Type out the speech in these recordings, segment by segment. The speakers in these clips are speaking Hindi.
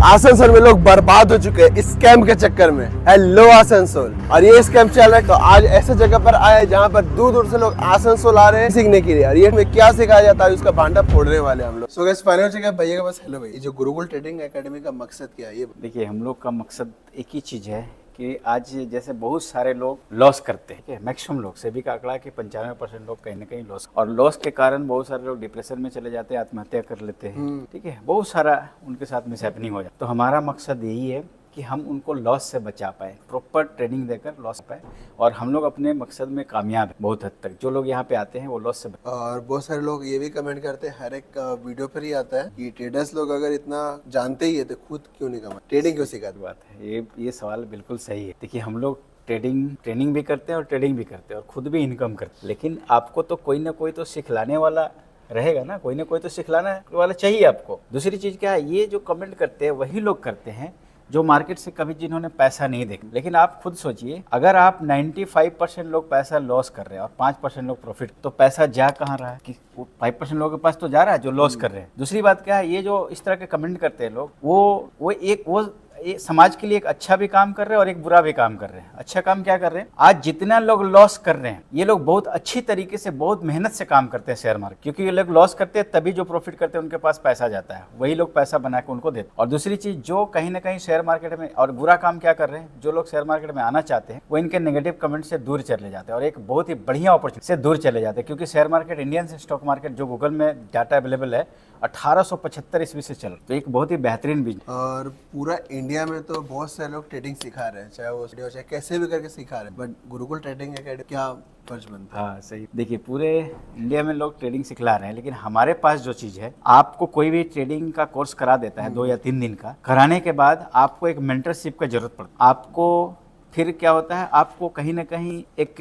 आसनसोल में लोग बर्बाद हो चुके हैं इस स्कैम के चक्कर में। हेलो आसनसोल, और ये स्कैम चल रहा है तो आज ऐसे जगह पर आए जहाँ पर दूर दूर से लोग आसनसोल आ रहे हैं सीखने के लिए। और ये हमें क्या सिखाया जाता है उसका भांडा फोड़ने वाले हम लोग। सो गाइस फाइनल जगह भैया के पास। हेलो भाई, ये जो गुरुकुल ट्रेडिंग एकेडमी का मकसद क्या है? ये देखिए, हम लोग का मकसद एक ही चीज़ है कि आज जैसे बहुत सारे लोग लॉस करते हैं, मैक्सिमम लोग, सेबी का आंकड़ा है कि 95% लोग कहीं ना कहीं लॉस, और लॉस के कारण बहुत सारे लोग डिप्रेशन में चले जाते हैं, आत्महत्या कर लेते हैं। ठीक है, बहुत सारा उनके साथ मिसहैपनिंग हो जाता है। तो हमारा मकसद यही है कि हम उनको लॉस से बचा पाए, प्रॉपर ट्रेनिंग देकर लॉस पाए, और हम लोग अपने मकसद में कामयाब हैं बहुत हद तक। जो लोग यहाँ पे आते हैं वो लॉस से और बहुत सारे लोग ये भी कमेंट करते हैं, हर एक वीडियो पर ही आता है कि ट्रेडर्स लोग अगर इतना जानते ही है तो खुद क्यों नहीं कमा, ट्रेडिंग क्यों सिखाते? बात है, ये सवाल बिल्कुल सही है। देखिए, हम लोग ट्रेनिंग भी करते हैं और ट्रेडिंग भी करते हैं और खुद भी इनकम करते हैं, लेकिन आपको तो कोई ना कोई तो सिखलाने वाला रहेगा ना, कोई ना कोई तो सिखलाने वाला चाहिए आपको। दूसरी चीज़ क्या है, ये जो कमेंट करते हैं वही लोग करते हैं जो मार्केट से कभी जिन्होंने पैसा नहीं देखा। लेकिन आप खुद सोचिए, अगर आप 95% लोग पैसा लॉस कर रहे हैं और 5% लोग प्रॉफिट, तो पैसा जा कहाँ रहा है? कि 5% लोगों के पास तो जा रहा है जो लॉस कर रहे हैं। दूसरी बात क्या है, ये जो इस तरह के कमेंट करते हैं लोग, वो समाज के लिए एक अच्छा भी काम कर रहे हैं और एक बुरा भी काम कर रहे हैं। अच्छा काम क्या कर रहे हैं, आज जितना लोग लॉस कर रहे हैं, ये लोग बहुत अच्छी तरीके से, बहुत मेहनत से काम करते हैं शेयर मार्केट, क्योंकि ये लोग लॉस करते हैं तभी जो प्रॉफिट करते हैं उनके पास पैसा जाता है, वही लोग पैसा बना के उनको देते हैं। और दूसरी चीज, जो कहीं ना कहीं शेयर मार्केट में, और बुरा काम क्या कर रहे हैं, जो लोग शेयर मार्केट में आना चाहते हैं वो इनके नेगेटिव कमेंट से दूर चले जाते हैं और एक बहुत ही बढ़िया अपॉर्चुनिटी से दूर चले जाते हैं। क्योंकि share market, Indian stock market जो गूगल में डाटा अवेलेबल है, 1875 ईस्वी से चल, तो एक बहुत ही बेहतरीन बिजनेस। और पूरा इंडिया में तो बहुत सारे लोग ट्रेडिंग सिखा रहे हैं, चाहे वो चाहे कैसे भी करके सिखा रहे हैं, बट गुरुकुल ट्रेडिंग एकेडमी क्या फर्ज बनता है? हाँ, सही। देखिए, पूरे इंडिया में लोग ट्रेडिंग सिखला रहे हैं, लेकिन हमारे पास जो चीज़ है, आपको कोई भी ट्रेडिंग का कोर्स करा देता है 2 या 3 दिन का, कराने के बाद आपको एक मेंटरशिप का जरूरत पड़ती है। आपको फिर क्या होता है, आपको कहीं ना कहीं एक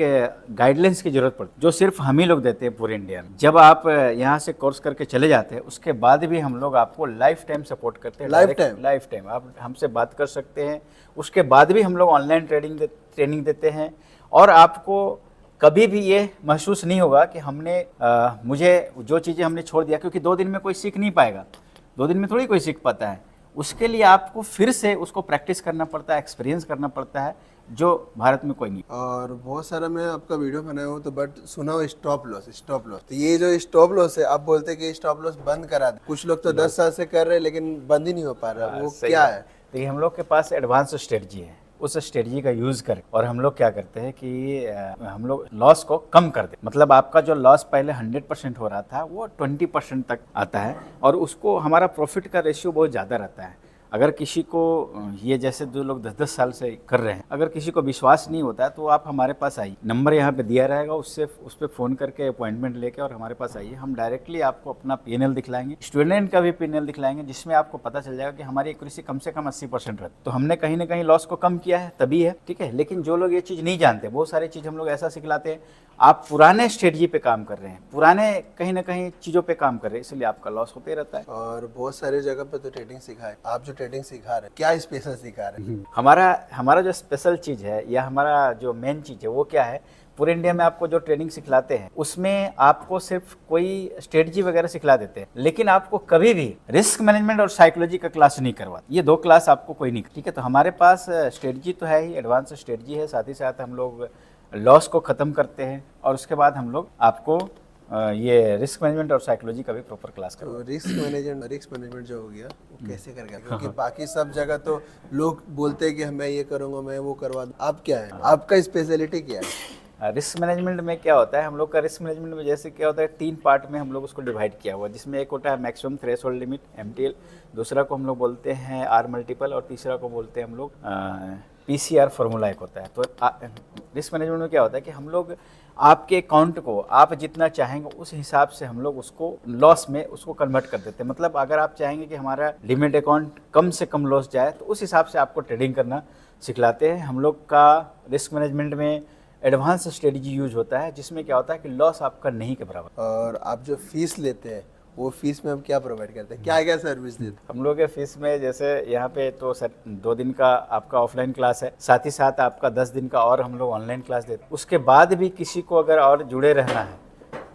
गाइडलाइंस की जरूरत पड़ती है, जो सिर्फ हम ही लोग देते हैं पूरे इंडिया में। जब आप यहाँ से कोर्स करके चले जाते हैं, उसके बाद भी हम लोग आपको लाइफ टाइम सपोर्ट करते हैं। लाइफ टाइम आप हमसे बात कर सकते हैं। उसके बाद भी हम लोग ऑनलाइन ट्रेनिंग देते हैं, और आपको कभी भी ये महसूस नहीं होगा कि मुझे जो चीज़ें हमने छोड़ दिया, क्योंकि 2 दिन में कोई सीख नहीं पाएगा, 2 दिन में थोड़ी कोई सीख पाता है। उसके लिए आपको फिर से उसको प्रैक्टिस करना पड़ता है, एक्सपीरियंस करना पड़ता है, जो भारत में कोई नहीं। और बहुत सारा मैं आपका वीडियो बनाया हूँ तो बट सुना हो स्टॉप लॉस। तो ये जो स्टॉप लॉस है, आप बोलते हैं कि स्टॉप लॉस बंद करा दे, कुछ लोग तो 10 साल से कर रहे हैं लेकिन बंद ही नहीं हो पा रहा, वो क्या है? देखिए, हम लोग के पास एडवांस स्ट्रेटजी है, उस स्ट्रेटजी का यूज़ करें, और हम लोग क्या करते हैं कि हम लोग लॉस को कम कर दें। मतलब आपका जो लॉस पहले 100% हो रहा था वो 20% तक आता है, और उसको हमारा प्रॉफिट का रेशियो बहुत ज़्यादा रहता है। अगर किसी को ये जैसे जो लोग 10-10 साल से कर रहे हैं, अगर किसी को विश्वास नहीं होता है तो आप हमारे पास आइए, नंबर यहाँ पे दिया रहेगा, उस पर फ़ोन करके अपॉइंटमेंट लेके और हमारे पास आइए। हम डायरेक्टली आपको अपना PNL दिखलाएंगे, स्टूडेंट का भी PNL दिखलाएंगे, जिसमें आपको पता चल जाएगा कि हमारी एक्यूरेसी कम से कम 80% रहती है। तो हमने कहीं ना कहीं लॉस को कम किया है, तभी है। ठीक है, लेकिन जो लोग ये चीज़ नहीं जानते, बहुत सारी चीज़ हम लोग ऐसा सिखलाते हैं, आप पुराने स्ट्रेटजी पे काम कर रहे हैं, पुराने कहीं ना कहीं चीज़ों पे काम कर रहे हैं, इसलिए आपका लॉस होते रहता है। और बहुत सारी जगह पे तो ट्रेडिंग सिखाए, आप जो ट्रेडिंग सिखा रहे हैं क्या स्पेशल सिखा रहे हैं? हमारा जो स्पेशल चीज़ है, या हमारा जो मेन चीज़ है, वो क्या है, पूरे इंडिया में आपको जो ट्रेनिंग सिखलाते हैं उसमें आपको सिर्फ कोई स्ट्रेटजी वगैरह सिखला देते हैं, लेकिन आपको कभी भी रिस्क मैनेजमेंट और साइकोलॉजी का क्लास नहीं करवाते। ये 2 क्लास आपको कोई नहीं। ठीक है, तो हमारे पास स्ट्रेटजी तो है ही, एडवांस स्ट्रेटजी है, साथ ही साथ हम लोग लॉस को ख़त्म करते हैं, और उसके बाद हम लोग आपको ये रिस्क मैनेजमेंट और साइकोलॉजी का भी प्रॉपर क्लास करो। तो रिस्क मैनेजमेंट जो हो गया वो कैसे कर गया? क्योंकि बाकी सब जगह तो लोग बोलते हैं कि मैं ये करूँगा, मैं वो करवा दूँ, आप क्या है, आपका स्पेशलिटी क्या है? रिस्क मैनेजमेंट में क्या होता है, हम लोग का रिस्क मैनेजमेंट में जैसे क्या होता है, 3 पार्ट में हम लोग उसको डिवाइड किया हुआ है, जिसमें एक होता है मैक्सिमम थ्रेशोल्ड लिमिट MTL, दूसरा को हम लोग बोलते हैं R मल्टीपल, और तीसरा को बोलते हैं हम लोग PCR फॉर्मूला एक होता है। तो रिस्क मैनेजमेंट में क्या होता है कि हम लोग आपके अकाउंट को आप जितना चाहेंगे उस हिसाब से हम लोग उसको लॉस में उसको कन्वर्ट कर देते हैं। मतलब अगर आप चाहेंगे कि हमारा लिमिट अकाउंट कम से कम लॉस जाए, तो उस हिसाब से आपको ट्रेडिंग करना सिखलाते हैं। हम लोग का रिस्क मैनेजमेंट में एडवांस स्ट्रेटजी यूज होता है, जिसमें क्या होता है कि लॉस आपका नहीं के बराबर। और आप जो फीस लेते हैं वो फीस में हम क्या प्रोवाइड करते हैं, क्या क्या सर्विस देते हैं? हम लोग के फीस में जैसे यहाँ पे तो 2 दिन का आपका ऑफलाइन क्लास है, साथ ही साथ आपका 10 दिन का और हम लोग ऑनलाइन क्लास देते हैं। उसके बाद भी किसी को अगर और जुड़े रहना है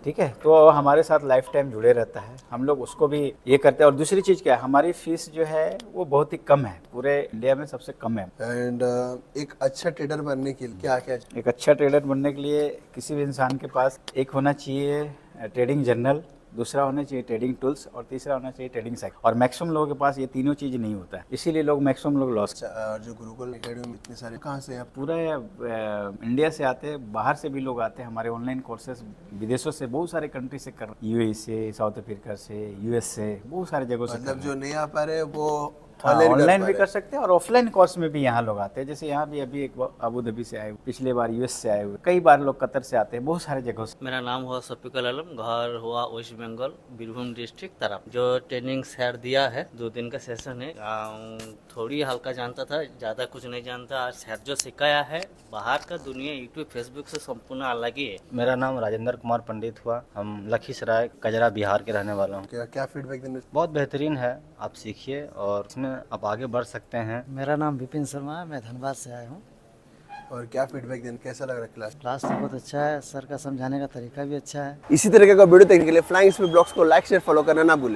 ठीक है, तो हमारे साथ लाइफ टाइम जुड़े रहता है, हम लोग उसको भी ये करते हैं। और दूसरी चीज़ क्या है, हमारी फीस जो है वो बहुत ही कम है, पूरे इंडिया में सबसे कम है। एंड एक अच्छा ट्रेडर बनने के लिए क्या क्या एक अच्छा ट्रेडर बनने के लिए किसी भी इंसान के पास एक होना चाहिए ट्रेडिंग जर्नल, दूसरा होना चाहिए ट्रेडिंग टूल्स, और तीसरा होना चाहिए ट्रेडिंग साइकिल। और मैक्सिमम लोगों के पास ये तीनों चीज़ नहीं होता है, इसीलिए लोग मैक्सिमम लोग लॉस। और जो गुरुकुल एकेडमी में इतने सारे कहाँ से आप पूरा इंडिया से आते हैं, बाहर से भी लोग आते हैं हमारे ऑनलाइन कोर्सेज, विदेशों से बहुत सारे कंट्री से कर, यूएई से, साउथ अफ्रीका से, यूएस से, बहुत सारे जगहों से। मतलब जो नहीं आ पा रहे वो ऑनलाइन भी कर सकते हैं और ऑफलाइन कोर्स में भी यहाँ लोग आते हैं। जैसे यहाँ भी अभी एक अबू धाबी से आए हुए, पिछले बार यूएस से आए हुए, कई बार लोग कतर से आते हैं, बहुत सारे जगहों से। मेरा नाम हुआ शफीकुल आलम, घर हुआ वेस्ट बंगाल, बीरभूम डिस्ट्रिक्ट तरफ। जो ट्रेनिंग सर दिया है, 2 दिन का सेशन है। थोड़ी हल्का जानता था, ज़्यादा कुछ नहीं जानता। आज सर जो सिखाया है, बाहर का दुनिया यूट्यूब फेसबुक से संपूर्ण अलग ही है। मेरा नाम राजेंद्र कुमार पंडित हुआ, हम लखीसराय कजरा बिहार के रहने वाला हूँ। क्या फीडबैक देने? बहुत बेहतरीन है, आप सीखिए और इसमें आप आगे बढ़ सकते हैं। मेरा नाम विपिन शर्मा है, मैं धनबाद से आया हूँ। और क्या फीडबैक देने, कैसा लग रहा है क्लास? क्लास तो बहुत अच्छा है, सर का समझाने का तरीका भी अच्छा है। इसी तरीके का वीडियो देखने के लिए फ्लाइंग स्पीड ब्लॉग्स को लाइक शेयर फॉलो करना ना भूलें।